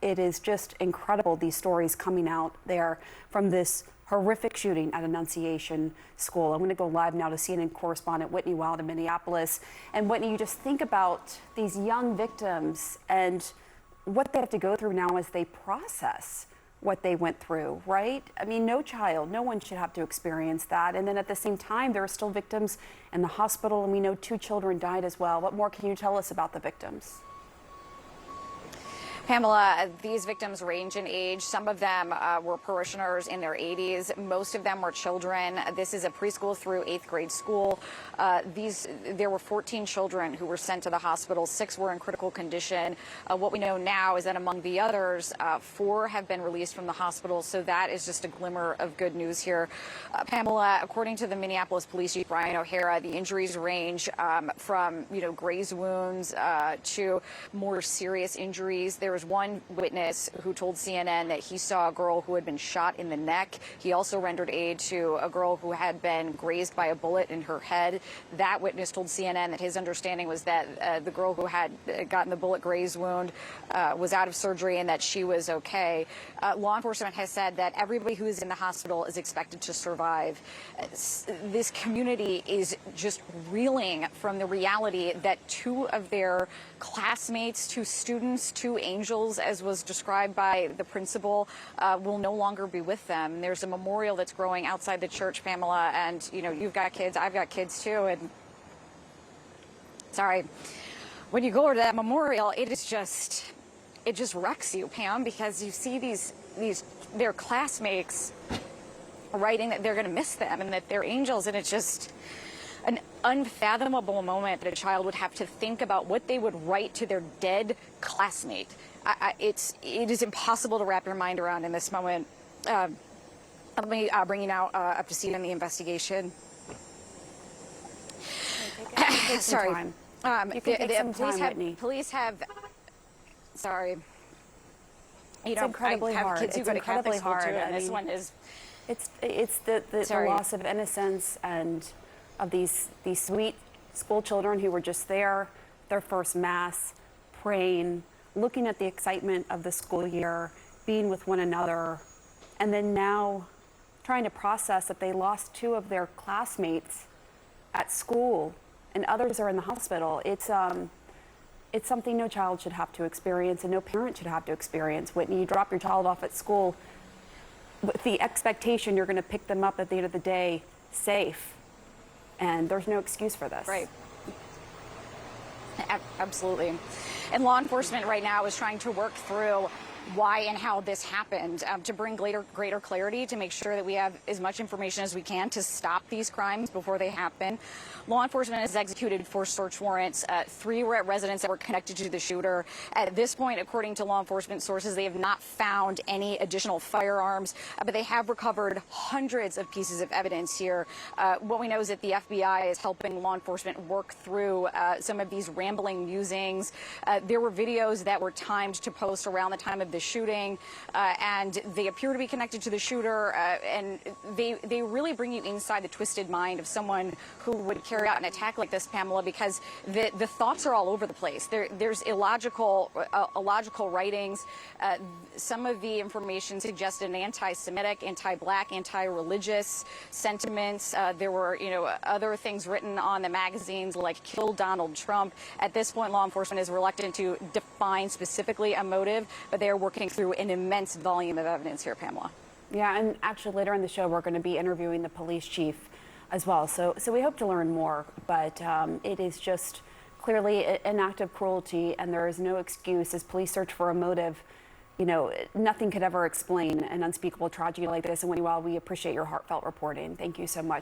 It is just incredible, these stories coming out there from this horrific shooting at Annunciation School. I'm going to go live now to CNN correspondent Whitney Wild in Minneapolis. And Whitney, you just think about these young victims and what they have to go through now as they process what they went through, right? I mean, no one should have to experience that. And then at the same time, there are still victims in the hospital, and we know 2 children died as well. What more can you tell us about the victims? Pamela, these victims range in age. Some of them were parishioners in their 80s. Most of them were children. This is a preschool through 8th grade school. There were 14 children who were sent to the hospital. 6 were in critical condition. What we know now is that among the others, 4 have been released from the hospital. So that is just a glimmer of good news here. Pamela, according to the Minneapolis Police Chief Brian O'Hara, the injuries range from grazed wounds to more serious injuries. There was one witness who told CNN that he saw a girl who had been shot in the neck. He also rendered aid to a girl who had been grazed by a bullet in her head. That witness told CNN that his understanding was that the girl who had gotten the bullet grazed wound was out of surgery and that she was okay. Law enforcement has said that everybody who is in the hospital is expected to survive. This community is just reeling from the reality that 2 of their classmates, 2 students, 2 angels, as was described by the principal, will no longer be with them. There's a memorial that's growing outside the church, Pamela, and you've got kids, I've got kids too, and sorry, when you go to that memorial, it just wrecks you, Pam, because you see their classmates writing that they're going to miss them and that they're angels, and it's just an unfathomable moment that a child would have to think about what they would write to their dead classmate. It is impossible to wrap your mind around in this moment. Let me bring you now up to speed on the investigation. Sorry. Police have. Sorry. It's incredibly hard. Kids who go to Catholic school too, and this one is. It's the loss of innocence and of these sweet school children who were just there, their first mass, praying, looking at the excitement of the school year, being with one another, and then now trying to process that they lost 2 of their classmates at school and others are in the hospital. It's something no child should have to experience and no parent should have to experience. Whitney, you drop your child off at school with the expectation you're going to pick them up at the end of the day safe. And there's no excuse for this. Right. Absolutely. And law enforcement right now is trying to work through why and how this happened to bring greater clarity, to make sure that we have as much information as we can to stop these crimes before they happen. Law enforcement has executed 4 search warrants. 3 were at residents that were connected to the shooter. At this point, according to law enforcement sources, they have not found any additional firearms, but they have recovered hundreds of pieces of evidence here. What we know is that the FBI is helping law enforcement work through some of these rambling musings. There were videos that were timed to post around the time of the shooting, and they appear to be connected to the shooter, and they really bring you inside the twisted mind of someone who would carry out an attack like this, Pamela, because the thoughts are all over the place. There's illogical writings. Some of the information suggested an anti-Semitic, anti-Black, anti-religious sentiments. There were, other things written on the magazines like "Kill Donald Trump." At this point, law enforcement is reluctant to define specifically a motive, but they are working through an immense volume of evidence here, Pamela. Yeah, and actually later in the show, we're going to be interviewing the police chief as well. So we hope to learn more, but it is just clearly an act of cruelty, and there is no excuse as police search for a motive. Nothing could ever explain an unspeakable tragedy like this. And Whitney Wild, we appreciate your heartfelt reporting. Thank you so much.